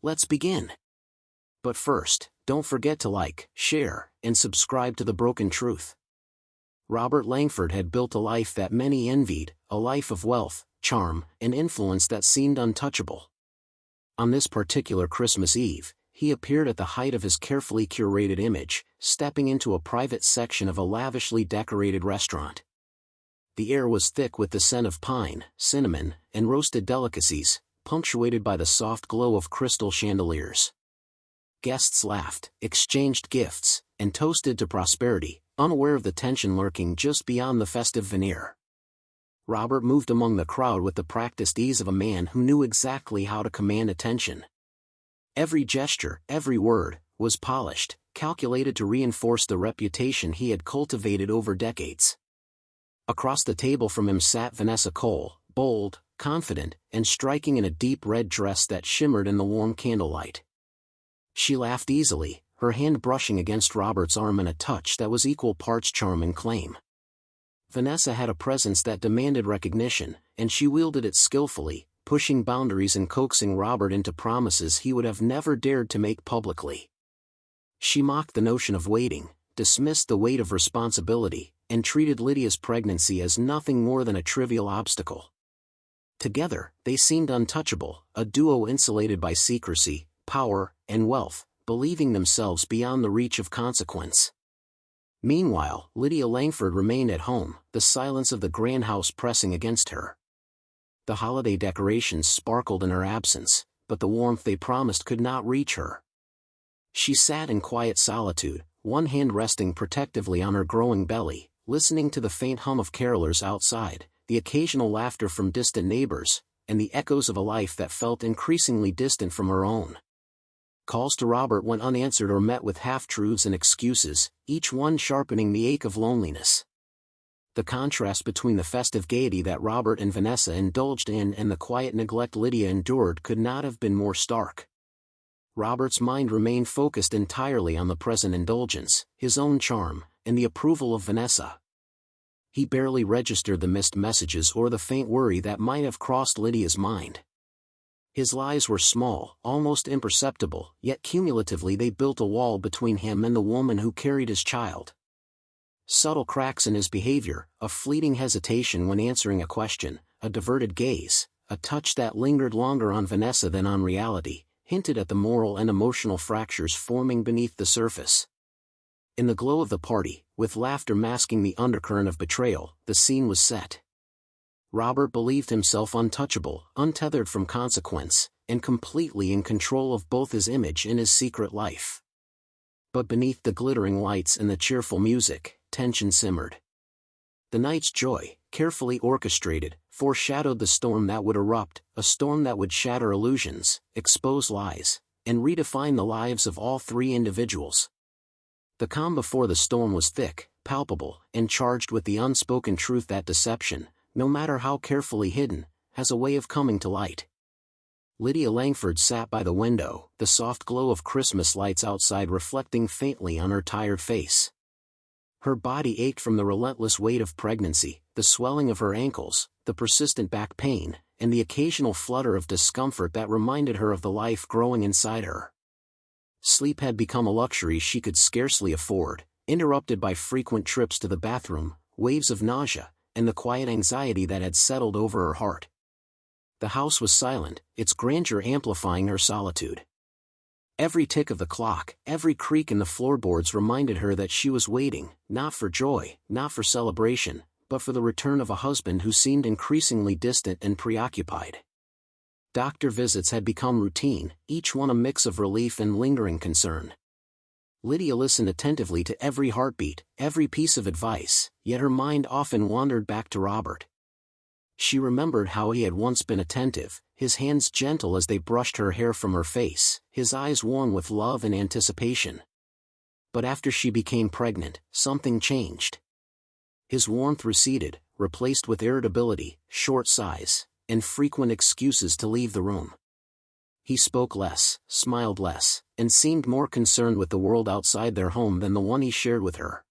Let's begin. But first, don't forget to like, share, and subscribe to The Broken Truth. Robert Langford had built a life that many envied, a life of wealth, charm, and influence that seemed untouchable. On this particular Christmas Eve, he appeared at the height of his carefully curated image, stepping into a private section of a lavishly decorated restaurant. The air was thick with the scent of pine, cinnamon, and roasted delicacies, punctuated by the soft glow of crystal chandeliers. Guests laughed, exchanged gifts, and toasted to prosperity, unaware of the tension lurking just beyond the festive veneer. Robert moved among the crowd with the practiced ease of a man who knew exactly how to command attention. Every gesture, every word, was polished, calculated to reinforce the reputation he had cultivated over decades. Across the table from him sat Vanessa Cole, bold, confident, and striking in a deep red dress that shimmered in the warm candlelight. She laughed easily, her hand brushing against Robert's arm in a touch that was equal parts charm and claim. Vanessa had a presence that demanded recognition, and she wielded it skillfully, pushing boundaries and coaxing Robert into promises he would have never dared to make publicly. She mocked the notion of waiting, dismissed the weight of responsibility, and treated Lydia's pregnancy as nothing more than a trivial obstacle. Together, they seemed untouchable, a duo insulated by secrecy, power, and wealth, believing themselves beyond the reach of consequence. Meanwhile, Lydia Langford remained at home, the silence of the grand house pressing against her. The holiday decorations sparkled in her absence, but the warmth they promised could not reach her. She sat in quiet solitude, one hand resting protectively on her growing belly, listening to the faint hum of carolers outside, the occasional laughter from distant neighbors, and the echoes of a life that felt increasingly distant from her own. Calls to Robert went unanswered or met with half-truths and excuses, each one sharpening the ache of loneliness. The contrast between the festive gaiety that Robert and Vanessa indulged in and the quiet neglect Lydia endured could not have been more stark. Robert's mind remained focused entirely on the present indulgence, his own charm, and the approval of Vanessa. He barely registered the missed messages or the faint worry that might have crossed Lydia's mind. His lies were small, almost imperceptible, yet cumulatively they built a wall between him and the woman who carried his child. Subtle cracks in his behavior, a fleeting hesitation when answering a question, a diverted gaze, a touch that lingered longer on Vanessa than on reality, hinted at the moral and emotional fractures forming beneath the surface. In the glow of the party, with laughter masking the undercurrent of betrayal, the scene was set. Robert believed himself untouchable, untethered from consequence, and completely in control of both his image and his secret life. But beneath the glittering lights and the cheerful music, tension simmered. The night's joy, carefully orchestrated, foreshadowed the storm that would erupt, a storm that would shatter illusions, expose lies, and redefine the lives of all three individuals. The calm before the storm was thick, palpable, and charged with the unspoken truth that deception, no matter how carefully hidden, has a way of coming to light. Lydia Langford sat by the window, the soft glow of Christmas lights outside reflecting faintly on her tired face. Her body ached from the relentless weight of pregnancy, the swelling of her ankles, the persistent back pain, and the occasional flutter of discomfort that reminded her of the life growing inside her. Sleep had become a luxury she could scarcely afford, interrupted by frequent trips to the bathroom, waves of nausea, and the quiet anxiety that had settled over her heart. The house was silent, its grandeur amplifying her solitude. Every tick of the clock, every creak in the floorboards reminded her that she was waiting, not for joy, not for celebration, but for the return of a husband who seemed increasingly distant and preoccupied. Doctor visits had become routine, each one a mix of relief and lingering concern. Lydia listened attentively to every heartbeat, every piece of advice, yet her mind often wandered back to Robert. She remembered how he had once been attentive, his hands gentle as they brushed her hair from her face, his eyes warm with love and anticipation. But after she became pregnant, something changed. His warmth receded, replaced with irritability, short sighs, and frequent excuses to leave the room. He spoke less, smiled less, and seemed more concerned with the world outside their home than the one he shared with her.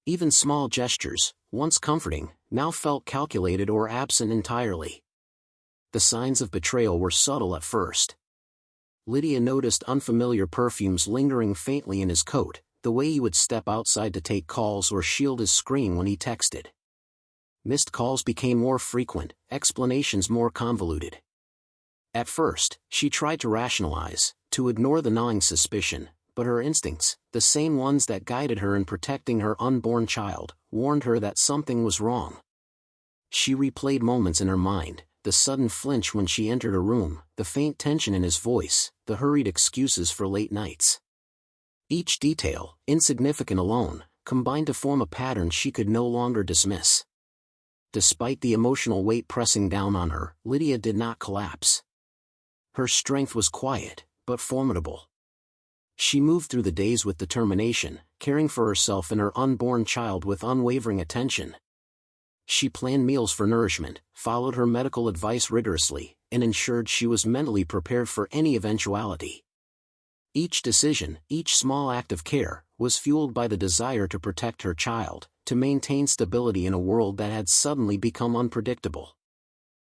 Even small gestures, once comforting, now felt calculated or absent entirely. The signs of betrayal were subtle at first. Lydia noticed unfamiliar perfumes lingering faintly in his coat, the way he would step outside to take calls or shield his screen when he texted. Missed calls became more frequent, explanations more convoluted. At first, she tried to rationalize, to ignore the gnawing suspicion, but her instincts, the same ones that guided her in protecting her unborn child, warned her that something was wrong. She replayed moments in her mind, the sudden flinch when she entered a room, the faint tension in his voice, the hurried excuses for late nights. Each detail, insignificant alone, combined to form a pattern she could no longer dismiss. Despite the emotional weight pressing down on her, Lydia did not collapse. Her strength was quiet, but formidable. She moved through the days with determination, caring for herself and her unborn child with unwavering attention. She planned meals for nourishment, followed her medical advice rigorously, and ensured she was mentally prepared for any eventuality. Each decision, each small act of care, was fueled by the desire to protect her child, to maintain stability in a world that had suddenly become unpredictable.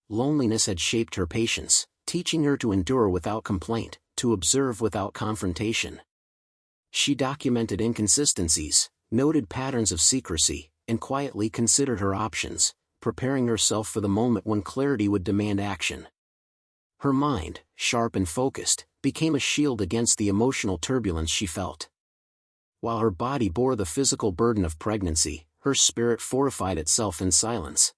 Loneliness had shaped her patience, teaching her to endure without complaint, to observe without confrontation. She documented inconsistencies, noted patterns of secrecy, and quietly considered her options, preparing herself for the moment when clarity would demand action. Her mind, sharp and focused, became a shield against the emotional turbulence she felt. While her body bore the physical burden of pregnancy, her spirit fortified itself in silence.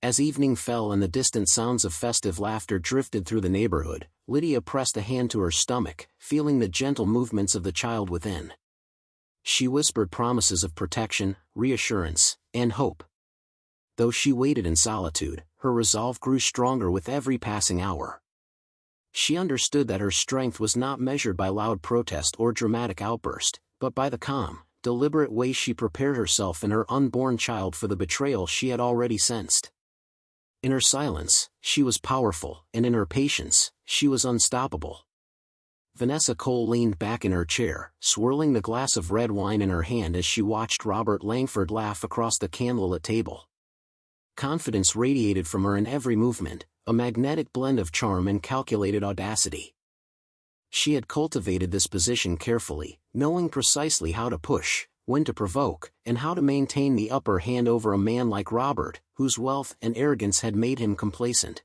As evening fell and the distant sounds of festive laughter drifted through the neighborhood, Lydia pressed a hand to her stomach, feeling the gentle movements of the child within. She whispered promises of protection, reassurance, and hope. Though she waited in solitude, her resolve grew stronger with every passing hour. She understood that her strength was not measured by loud protest or dramatic outburst, but by the calm, deliberate way she prepared herself and her unborn child for the betrayal she had already sensed. In her silence, she was powerful, and in her patience, she was unstoppable. Vanessa Cole leaned back in her chair, swirling the glass of red wine in her hand as she watched Robert Langford laugh across the candlelit table. Confidence radiated from her in every movement, a magnetic blend of charm and calculated audacity. She had cultivated this position carefully, knowing precisely how to push, when to provoke, and how to maintain the upper hand over a man like Robert, whose wealth and arrogance had made him complacent.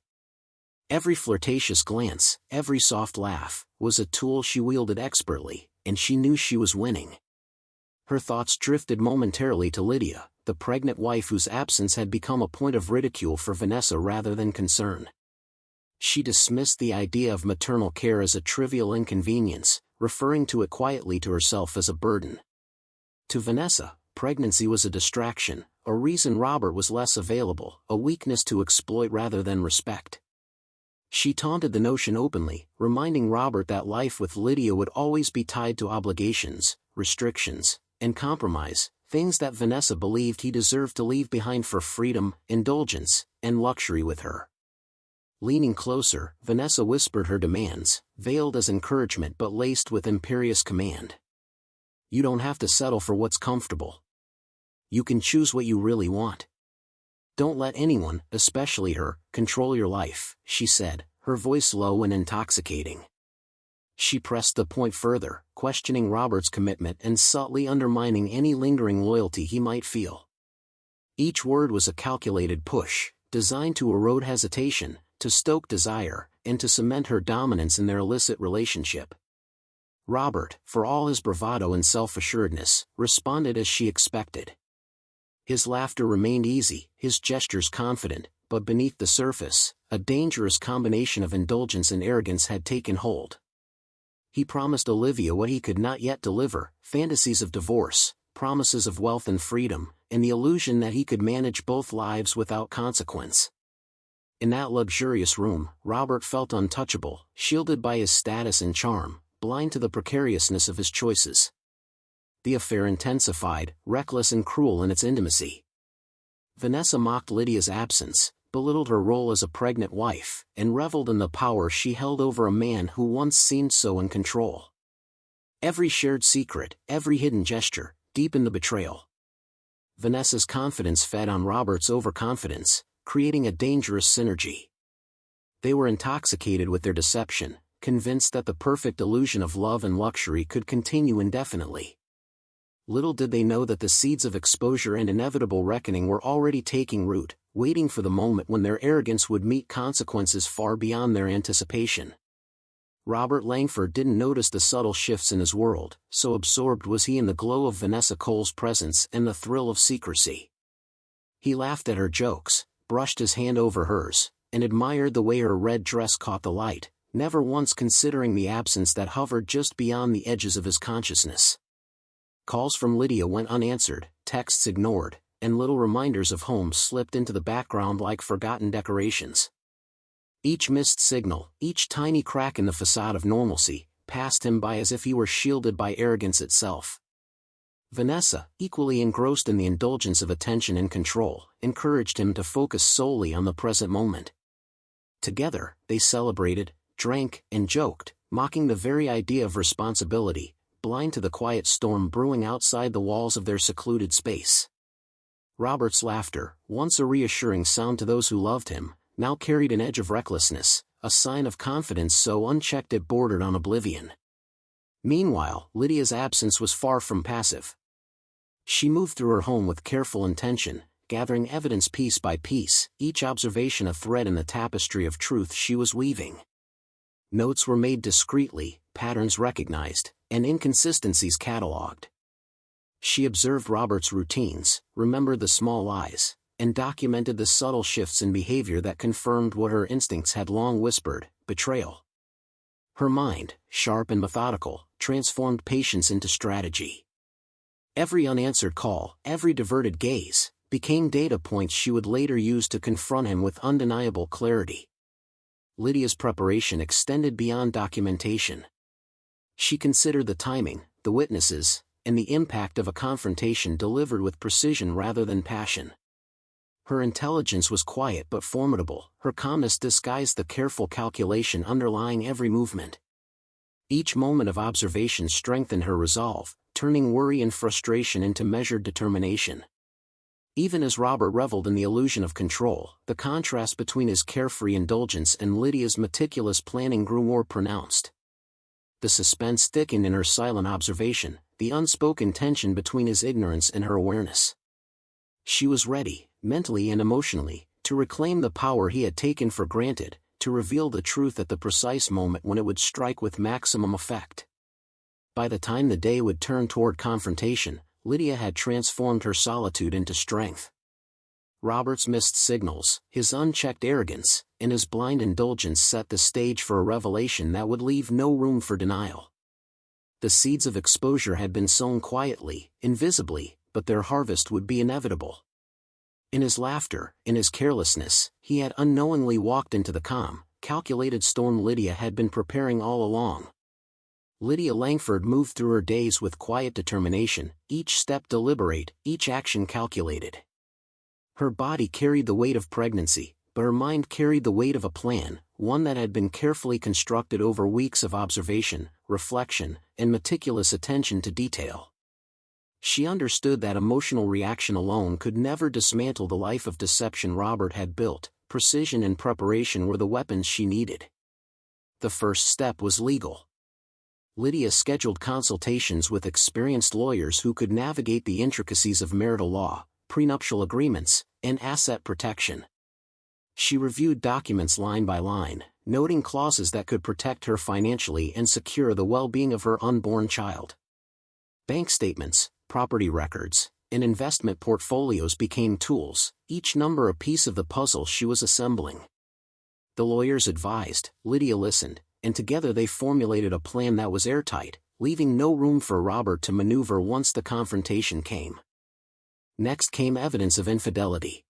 Every flirtatious glance, every soft laugh, was a tool she wielded expertly, and she knew she was winning. Her thoughts drifted momentarily to Lydia, the pregnant wife whose absence had become a point of ridicule for Vanessa rather than concern. She dismissed the idea of maternal care as a trivial inconvenience, referring to it quietly to herself as a burden. To Vanessa, pregnancy was a distraction, a reason Robert was less available, a weakness to exploit rather than respect. She taunted the notion openly, reminding Robert that life with Lydia would always be tied to obligations, restrictions, and compromise, things that Vanessa believed he deserved to leave behind for freedom, indulgence, and luxury with her. Leaning closer, Vanessa whispered her demands, veiled as encouragement but laced with imperious command. You don't have to settle for what's comfortable. You can choose what you really want. Don't let anyone, especially her, control your life, she said, her voice low and intoxicating. She pressed the point further, questioning Robert's commitment and subtly undermining any lingering loyalty he might feel. Each word was a calculated push, designed to erode hesitation, to stoke desire, and to cement her dominance in their illicit relationship. Robert, for all his bravado and self-assuredness, responded as she expected. His laughter remained easy, his gestures confident, but beneath the surface, a dangerous combination of indulgence and arrogance had taken hold. He promised Olivia what he could not yet deliver, fantasies of divorce, promises of wealth and freedom, and the illusion that he could manage both lives without consequence. In that luxurious room, Robert felt untouchable, shielded by his status and charm, blind to the precariousness of his choices. The affair intensified, reckless and cruel in its intimacy. Vanessa mocked Lydia's absence, belittled her role as a pregnant wife, and reveled in the power she held over a man who once seemed so in control. Every shared secret, every hidden gesture, deepened the betrayal. Vanessa's confidence fed on Robert's overconfidence, creating a dangerous synergy. They were intoxicated with their deception, convinced that the perfect illusion of love and luxury could continue indefinitely. Little did they know that the seeds of exposure and inevitable reckoning were already taking root, waiting for the moment when their arrogance would meet consequences far beyond their anticipation. Robert Langford didn't notice the subtle shifts in his world, so absorbed was he in the glow of Vanessa Cole's presence and the thrill of secrecy. He laughed at her jokes, brushed his hand over hers, and admired the way her red dress caught the light, never once considering the absence that hovered just beyond the edges of his consciousness. Calls from Lydia went unanswered, texts ignored, and little reminders of home slipped into the background like forgotten decorations. Each missed signal, each tiny crack in the facade of normalcy, passed him by as if he were shielded by arrogance itself. Vanessa, equally engrossed in the indulgence of attention and control, encouraged him to focus solely on the present moment. Together, they celebrated, drank, and joked, mocking the very idea of responsibility, blind to the quiet storm brewing outside the walls of their secluded space. Robert's laughter, once a reassuring sound to those who loved him, now carried an edge of recklessness, a sign of confidence so unchecked it bordered on oblivion. Meanwhile, Lydia's absence was far from passive. She moved through her home with careful intention, gathering evidence piece by piece, each observation a thread in the tapestry of truth she was weaving. Notes were made discreetly, patterns recognized, and inconsistencies catalogued. She observed Robert's routines, remembered the small lies, and documented the subtle shifts in behavior that confirmed what her instincts had long whispered: betrayal. Her mind, sharp and methodical, transformed patience into strategy. Every unanswered call, every diverted gaze, became data points she would later use to confront him with undeniable clarity. Lydia's preparation extended beyond documentation. She considered the timing, the witnesses, and the impact of a confrontation delivered with precision rather than passion. Her intelligence was quiet but formidable, her calmness disguised the careful calculation underlying every movement. Each moment of observation strengthened her resolve, turning worry and frustration into measured determination. Even as Robert reveled in the illusion of control, the contrast between his carefree indulgence and Lydia's meticulous planning grew more pronounced. The suspense thickened in her silent observation, the unspoken tension between his ignorance and her awareness. She was ready, mentally and emotionally, to reclaim the power he had taken for granted, to reveal the truth at the precise moment when it would strike with maximum effect. By the time the day would turn toward confrontation, Lydia had transformed her solitude into strength. Robert's missed signals, his unchecked arrogance, and his blind indulgence set the stage for a revelation that would leave no room for denial. The seeds of exposure had been sown quietly, invisibly, but their harvest would be inevitable. In his laughter, in his carelessness, he had unknowingly walked into the calm, calculated storm Lydia had been preparing all along. Lydia Langford moved through her days with quiet determination, each step deliberate, each action calculated. Her body carried the weight of pregnancy, but her mind carried the weight of a plan, one that had been carefully constructed over weeks of observation, reflection, and meticulous attention to detail. She understood that emotional reaction alone could never dismantle the life of deception Robert had built. Precision and preparation were the weapons she needed. The first step was legal. Lydia scheduled consultations with experienced lawyers who could navigate the intricacies of marital law, prenuptial agreements, and asset protection. She reviewed documents line by line, noting clauses that could protect her financially and secure the well-being of her unborn child. Bank statements, property records, and investment portfolios became tools, each number a piece of the puzzle she was assembling. The lawyers advised, Lydia listened, and together they formulated a plan that was airtight, leaving no room for Robert to maneuver once the confrontation came. Next came evidence of infidelity.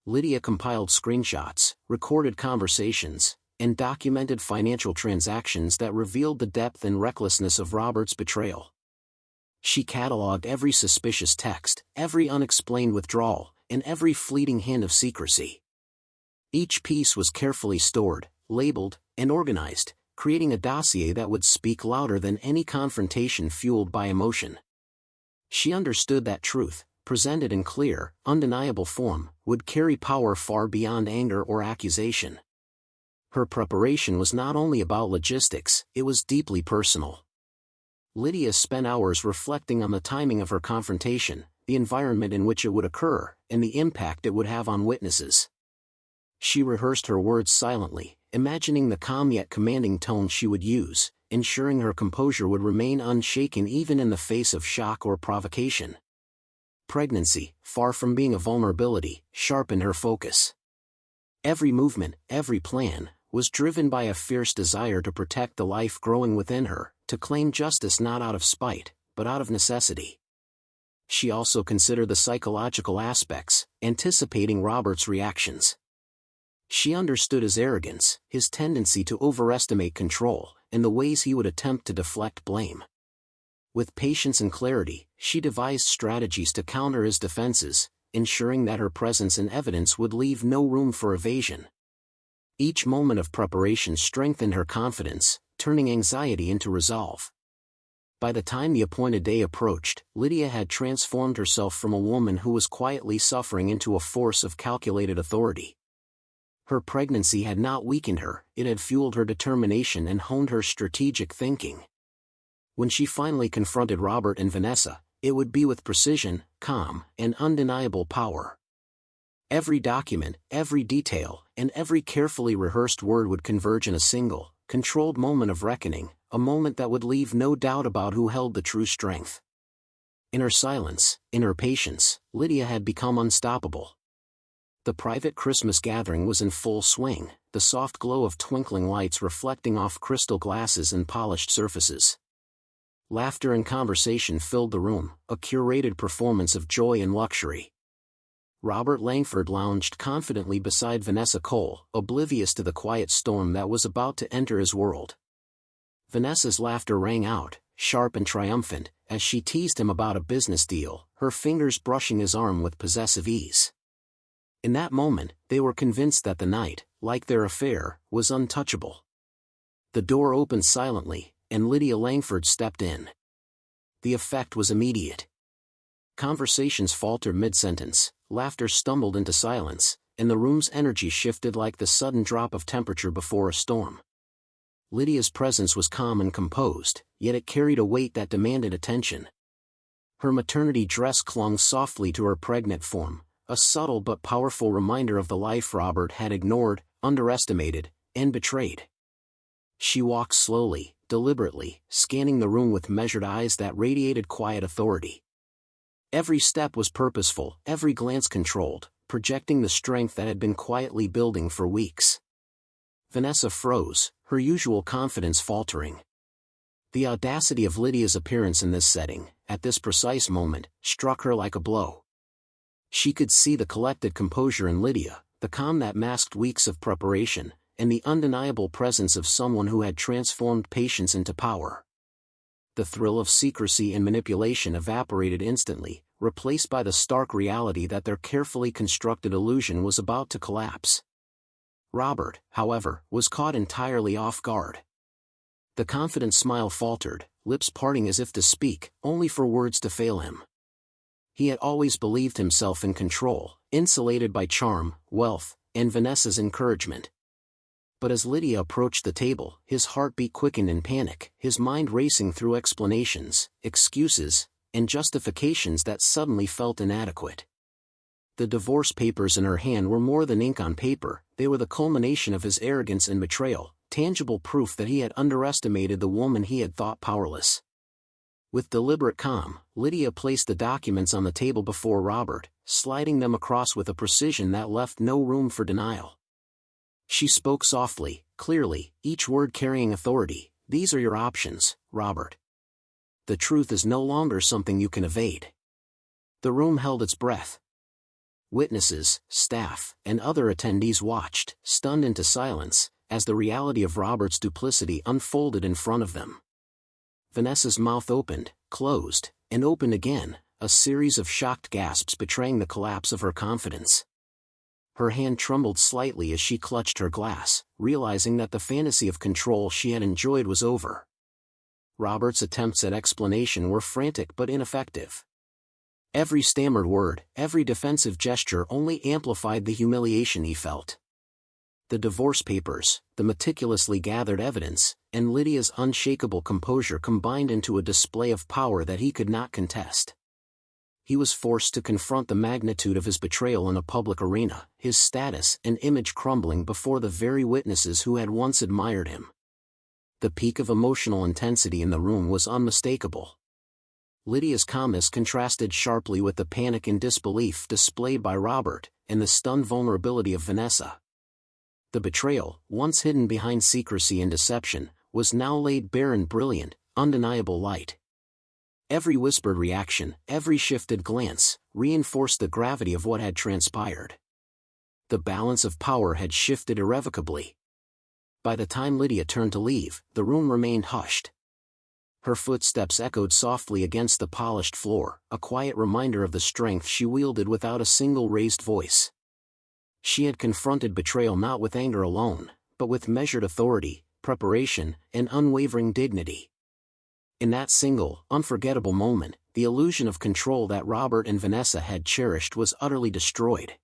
Lydia compiled screenshots, recorded conversations, and documented financial transactions that revealed the depth and recklessness of Robert's betrayal. She cataloged every suspicious text, every unexplained withdrawal, and every fleeting hint of secrecy. Each piece was carefully stored, labeled, and organized, creating a dossier that would speak louder than any confrontation fueled by emotion. She understood that truth, presented in clear, undeniable form, would carry power far beyond anger or accusation. Her preparation was not only about logistics, it was deeply personal. Lydia spent hours reflecting on the timing of her confrontation, the environment in which it would occur, and the impact it would have on witnesses. She rehearsed her words silently, imagining the calm yet commanding tone she would use, ensuring her composure would remain unshaken even in the face of shock or provocation. Pregnancy, far from being a vulnerability, sharpened her focus. Every movement, every plan, was driven by a fierce desire to protect the life growing within her, to claim justice not out of spite, but out of necessity. She also considered the psychological aspects, anticipating Robert's reactions. She understood his arrogance, his tendency to overestimate control, and the ways he would attempt to deflect blame. With patience and clarity, she devised strategies to counter his defenses, ensuring that her presence and evidence would leave no room for evasion. Each moment of preparation strengthened her confidence, turning anxiety into resolve. By the time the appointed day approached, Lydia had transformed herself from a woman who was quietly suffering into a force of calculated authority. Her pregnancy had not weakened her, it had fueled her determination and honed her strategic thinking. When she finally confronted Robert and Vanessa, it would be with precision, calm, and undeniable power. Every document, every detail, and every carefully rehearsed word would converge in a single, controlled moment of reckoning, a moment that would leave no doubt about who held the true strength. In her silence, in her patience, Lydia had become unstoppable. The private Christmas gathering was in full swing, the soft glow of twinkling lights reflecting off crystal glasses and polished surfaces. Laughter and conversation filled the room, a curated performance of joy and luxury. Robert Langford lounged confidently beside Vanessa Cole, oblivious to the quiet storm that was about to enter his world. Vanessa's laughter rang out, sharp and triumphant, as she teased him about a business deal, her fingers brushing his arm with possessive ease. In that moment, they were convinced that the night, like their affair, was untouchable. The door opened silently, and Lydia Langford stepped in. The effect was immediate. Conversations faltered mid-sentence, laughter stumbled into silence, and the room's energy shifted like the sudden drop of temperature before a storm. Lydia's presence was calm and composed, yet it carried a weight that demanded attention. Her maternity dress clung softly to her pregnant form, a subtle but powerful reminder of the life Robert had ignored, underestimated, and betrayed. She walked slowly, deliberately, scanning the room with measured eyes that radiated quiet authority. Every step was purposeful, every glance controlled, projecting the strength that had been quietly building for weeks. Vanessa froze, her usual confidence faltering. The audacity of Lydia's appearance in this setting, at this precise moment, struck her like a blow. She could see the collected composure in Lydia, the calm that masked weeks of preparation, and the undeniable presence of someone who had transformed patience into power. The thrill of secrecy and manipulation evaporated instantly, replaced by the stark reality that their carefully constructed illusion was about to collapse. Robert, however, was caught entirely off guard. The confident smile faltered, lips parting as if to speak, only for words to fail him. He had always believed himself in control, insulated by charm, wealth, and Vanessa's encouragement. But as Lydia approached the table, his heartbeat quickened in panic, his mind racing through explanations, excuses, and justifications that suddenly felt inadequate. The divorce papers in her hand were more than ink on paper, they were the culmination of his arrogance and betrayal, tangible proof that he had underestimated the woman he had thought powerless. With deliberate calm, Lydia placed the documents on the table before Robert, sliding them across with a precision that left no room for denial. She spoke softly, clearly, each word carrying authority. "These are your options, Robert. The truth is no longer something you can evade." The room held its breath. Witnesses, staff, and other attendees watched, stunned into silence, as the reality of Robert's duplicity unfolded in front of them. Vanessa's mouth opened, closed, and opened again, a series of shocked gasps betraying the collapse of her confidence. Her hand trembled slightly as she clutched her glass, realizing that the fantasy of control she had enjoyed was over. Robert's attempts at explanation were frantic but ineffective. Every stammered word, every defensive gesture only amplified the humiliation he felt. the divorce papers, the meticulously gathered evidence, and Lydia's unshakable composure combined into a display of power that he could not contest. He was forced to confront the magnitude of his betrayal in a public arena, his status and image crumbling before the very witnesses who had once admired him. The peak of emotional intensity in the room was unmistakable. Lydia's calmness contrasted sharply with the panic and disbelief displayed by Robert, and the stunned vulnerability of Vanessa. The betrayal, once hidden behind secrecy and deception, was now laid bare in brilliant, undeniable light. Every whispered reaction, every shifted glance, reinforced the gravity of what had transpired. The balance of power had shifted irrevocably. By the time Lydia turned to leave, the room remained hushed. Her footsteps echoed softly against the polished floor, a quiet reminder of the strength she wielded without a single raised voice. She had confronted betrayal not with anger alone, but with measured authority, preparation, and unwavering dignity. In that single, unforgettable moment, the illusion of control that Robert and Vanessa had cherished was utterly destroyed.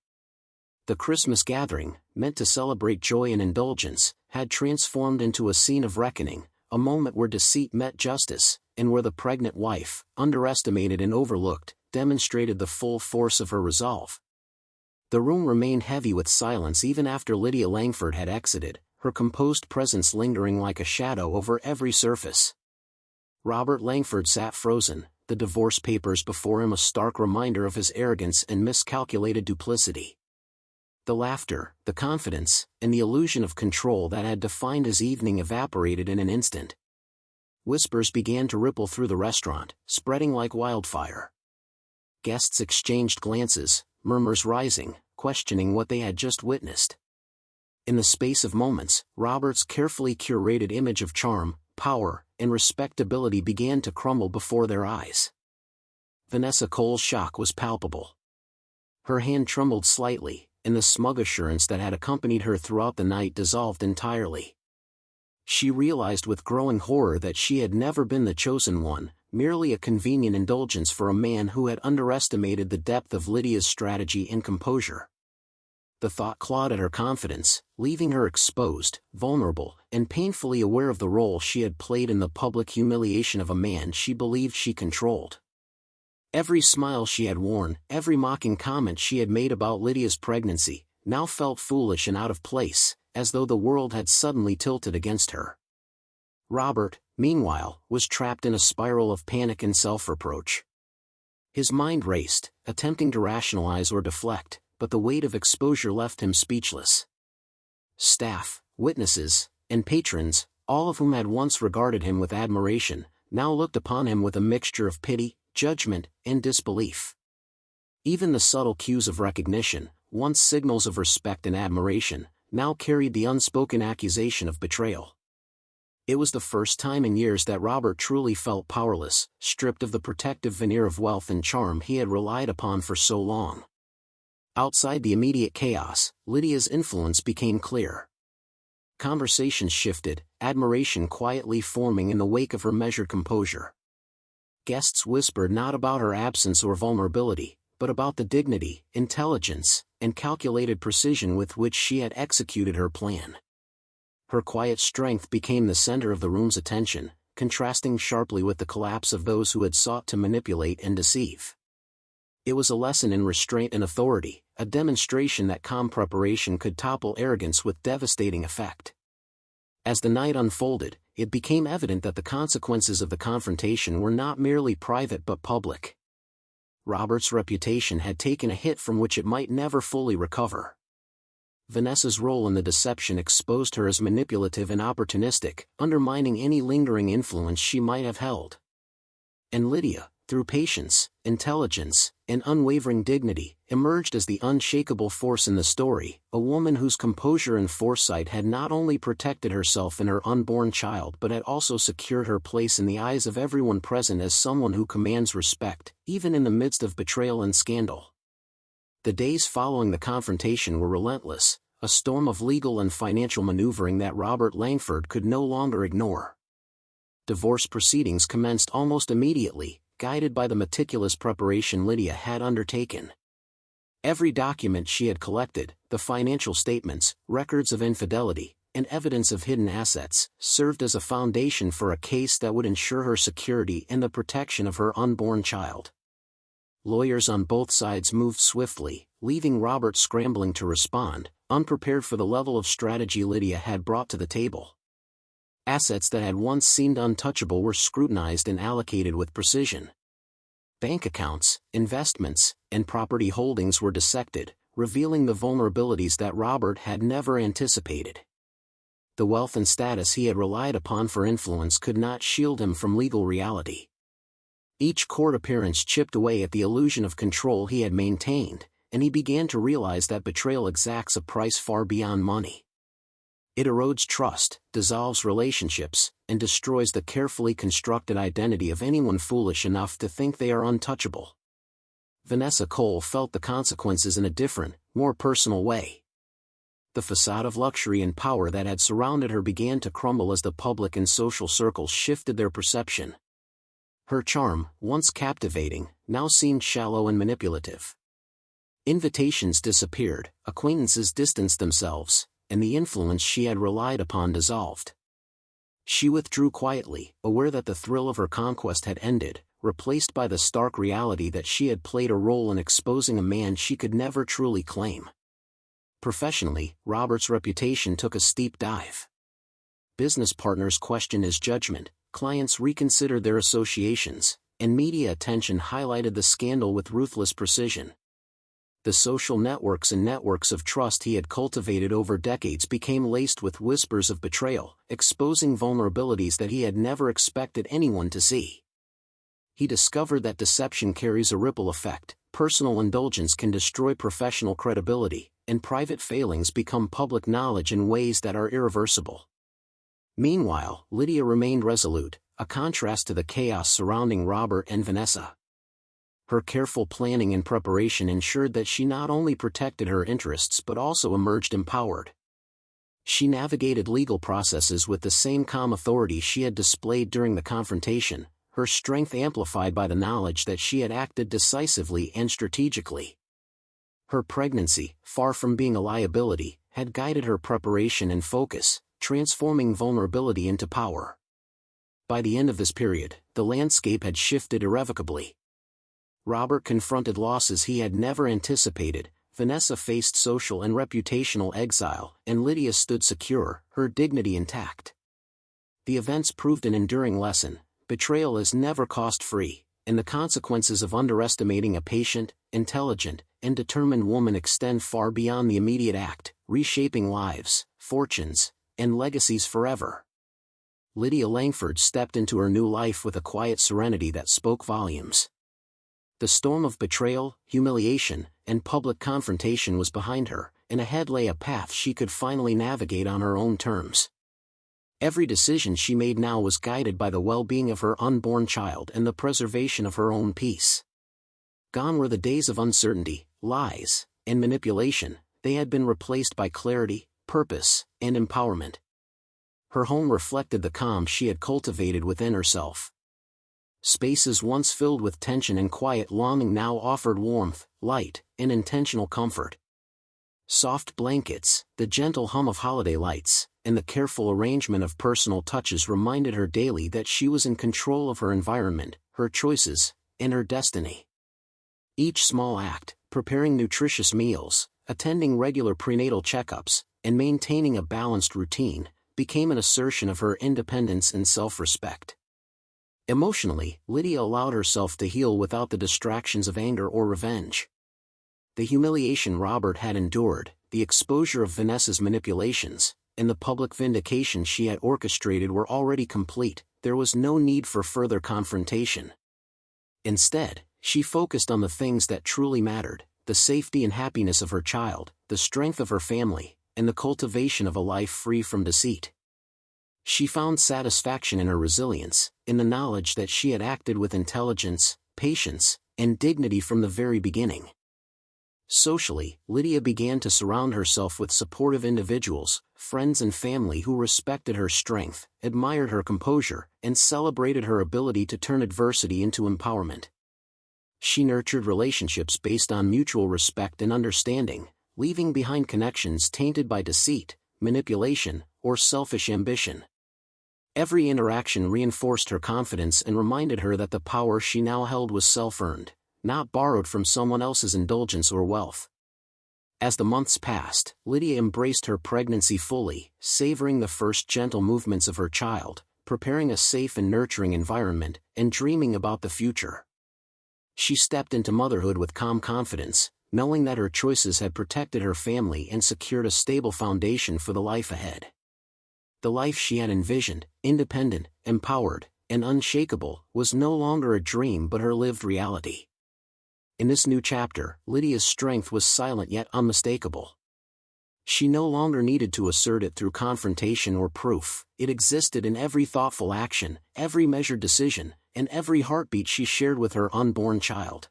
The Christmas gathering, meant to celebrate joy and indulgence, had transformed into a scene of reckoning, a moment where deceit met justice, and where the pregnant wife, underestimated and overlooked, demonstrated the full force of her resolve. The room remained heavy with silence even after Lydia Langford had exited, her composed presence lingering like a shadow over every surface. Robert Langford sat frozen, the divorce papers before him a stark reminder of his arrogance and miscalculated duplicity. The laughter, the confidence, and the illusion of control that had defined his evening evaporated in an instant. Whispers began to ripple through the restaurant, spreading like wildfire. Guests exchanged glances, murmurs rising, questioning what they had just witnessed. In the space of moments, Robert's carefully curated image of charm, power, and respectability began to crumble before their eyes. Vanessa Cole's shock was palpable. Her hand trembled slightly, and the smug assurance that had accompanied her throughout the night dissolved entirely. She realized with growing horror that she had never been the chosen one, merely a convenient indulgence for a man who had underestimated the depth of Lydia's strategy and composure. The thought clawed at her confidence, leaving her exposed, vulnerable, and painfully aware of the role she had played in the public humiliation of a man she believed she controlled. Every smile she had worn, every mocking comment she had made about Lydia's pregnancy, now felt foolish and out of place, as though the world had suddenly tilted against her. Robert, meanwhile, was trapped in a spiral of panic and self-reproach. His mind raced, attempting to rationalize or deflect, but the weight of exposure left him speechless. Staff, witnesses, and patrons, all of whom had once regarded him with admiration, now looked upon him with a mixture of pity, judgment, and disbelief. Even the subtle cues of recognition, once signals of respect and admiration, now carried the unspoken accusation of betrayal. It was the first time in years that Robert truly felt powerless, stripped of the protective veneer of wealth and charm he had relied upon for so long. Outside the immediate chaos, Lydia's influence became clear. Conversations shifted, admiration quietly forming in the wake of her measured composure. Guests whispered not about her absence or vulnerability, but about the dignity, intelligence, and calculated precision with which she had executed her plan. Her quiet strength became the center of the room's attention, contrasting sharply with the collapse of those who had sought to manipulate and deceive. It was a lesson in restraint and authority, a demonstration that calm preparation could topple arrogance with devastating effect. As the night unfolded, it became evident that the consequences of the confrontation were not merely private but public. Robert's reputation had taken a hit from which it might never fully recover. Vanessa's role in the deception exposed her as manipulative and opportunistic, undermining any lingering influence she might have held. And Lydia, through patience, intelligence, and unwavering dignity, emerged as the unshakable force in the story, a woman whose composure and foresight had not only protected herself and her unborn child but had also secured her place in the eyes of everyone present as someone who commands respect, even in the midst of betrayal and scandal. The days following the confrontation were relentless, a storm of legal and financial maneuvering that Robert Langford could no longer ignore. Divorce proceedings commenced almost immediately, guided by the meticulous preparation Lydia had undertaken. Every document she had collected, the financial statements, records of infidelity, and evidence of hidden assets, served as a foundation for a case that would ensure her security and the protection of her unborn child. Lawyers on both sides moved swiftly, leaving Robert scrambling to respond, unprepared for the level of strategy Lydia had brought to the table. Assets that had once seemed untouchable were scrutinized and allocated with precision. Bank accounts, investments, and property holdings were dissected, revealing the vulnerabilities that Robert had never anticipated. The wealth and status he had relied upon for influence could not shield him from legal reality. Each court appearance chipped away at the illusion of control he had maintained, and he began to realize that betrayal exacts a price far beyond money. It erodes trust, dissolves relationships, and destroys the carefully constructed identity of anyone foolish enough to think they are untouchable. Vanessa Cole felt the consequences in a different, more personal way. The facade of luxury and power that had surrounded her began to crumble as the public and social circles shifted their perception. Her charm, once captivating, now seemed shallow and manipulative. Invitations disappeared, acquaintances distanced themselves, and the influence she had relied upon dissolved. She withdrew quietly, aware that the thrill of her conquest had ended, replaced by the stark reality that she had played a role in exposing a man she could never truly claim. Professionally, Robert's reputation took a steep dive. Business partners questioned his judgment, clients reconsidered their associations, and media attention highlighted the scandal with ruthless precision. The social networks and networks of trust he had cultivated over decades became laced with whispers of betrayal, exposing vulnerabilities that he had never expected anyone to see. He discovered that deception carries a ripple effect, personal indulgence can destroy professional credibility, and private failings become public knowledge in ways that are irreversible. Meanwhile, Lydia remained resolute, a contrast to the chaos surrounding Robert and Vanessa. Her careful planning and preparation ensured that she not only protected her interests but also emerged empowered. She navigated legal processes with the same calm authority she had displayed during the confrontation, her strength amplified by the knowledge that she had acted decisively and strategically. Her pregnancy, far from being a liability, had guided her preparation and focus, transforming vulnerability into power. By the end of this period, the landscape had shifted irrevocably. Robert confronted losses he had never anticipated, Vanessa faced social and reputational exile, and Lydia stood secure, her dignity intact. The events proved an enduring lesson: betrayal is never cost-free, and the consequences of underestimating a patient, intelligent, and determined woman extend far beyond the immediate act, reshaping lives, fortunes, and legacies forever. Lydia Langford stepped into her new life with a quiet serenity that spoke volumes. The storm of betrayal, humiliation, and public confrontation was behind her, and ahead lay a path she could finally navigate on her own terms. Every decision she made now was guided by the well-being of her unborn child and the preservation of her own peace. Gone were the days of uncertainty, lies, and manipulation. They had been replaced by clarity, purpose, and empowerment. Her home reflected the calm she had cultivated within herself. Spaces once filled with tension and quiet longing now offered warmth, light, and intentional comfort. Soft blankets, the gentle hum of holiday lights, and the careful arrangement of personal touches reminded her daily that she was in control of her environment, her choices, and her destiny. Each small act, preparing nutritious meals, attending regular prenatal checkups, and maintaining a balanced routine, became an assertion of her independence and self-respect. Emotionally, Lydia allowed herself to heal without the distractions of anger or revenge. The humiliation Robert had endured, the exposure of Vanessa's manipulations, and the public vindication she had orchestrated were already complete. There was no need for further confrontation. Instead, she focused on the things that truly mattered: the safety and happiness of her child, the strength of her family, and the cultivation of a life free from deceit. She found satisfaction in her resilience, in the knowledge that she had acted with intelligence, patience, and dignity from the very beginning. Socially, Lydia began to surround herself with supportive individuals, friends and family who respected her strength, admired her composure, and celebrated her ability to turn adversity into empowerment. She nurtured relationships based on mutual respect and understanding, leaving behind connections tainted by deceit, manipulation, or selfish ambition. Every interaction reinforced her confidence and reminded her that the power she now held was self-earned, not borrowed from someone else's indulgence or wealth. As the months passed, Lydia embraced her pregnancy fully, savoring the first gentle movements of her child, preparing a safe and nurturing environment, and dreaming about the future. She stepped into motherhood with calm confidence, knowing that her choices had protected her family and secured a stable foundation for the life ahead. The life she had envisioned, independent, empowered, and unshakable, was no longer a dream but her lived reality. In this new chapter, Lydia's strength was silent yet unmistakable. She no longer needed to assert it through confrontation or proof. It existed in every thoughtful action, every measured decision, and every heartbeat she shared with her unborn child.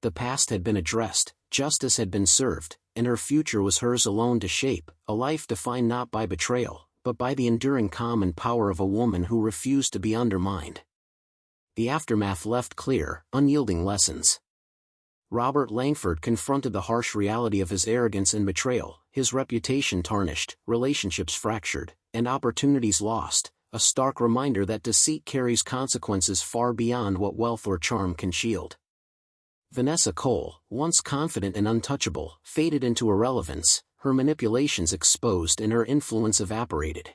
The past had been addressed, justice had been served, and her future was hers alone to shape, a life defined not by betrayal, but by the enduring calm and power of a woman who refused to be undermined. The aftermath left clear, unyielding lessons. Robert Langford confronted the harsh reality of his arrogance and betrayal, his reputation tarnished, relationships fractured, and opportunities lost, a stark reminder that deceit carries consequences far beyond what wealth or charm can shield. Vanessa Cole, once confident and untouchable, faded into irrelevance, her manipulations exposed and her influence evaporated.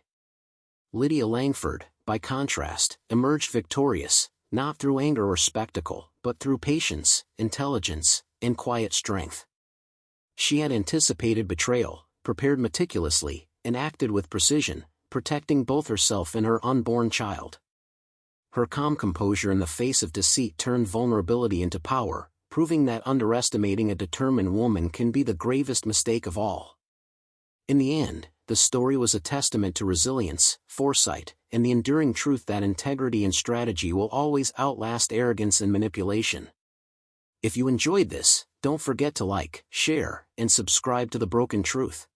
Lydia Langford, by contrast, emerged victorious, not through anger or spectacle, but through patience, intelligence, and quiet strength. She had anticipated betrayal, prepared meticulously, and acted with precision, protecting both herself and her unborn child. Her calm composure in the face of deceit turned vulnerability into power, proving that underestimating a determined woman can be the gravest mistake of all. In the end, the story was a testament to resilience, foresight, and the enduring truth that integrity and strategy will always outlast arrogance and manipulation. If you enjoyed this, don't forget to like, share, and subscribe to The Broken Truth.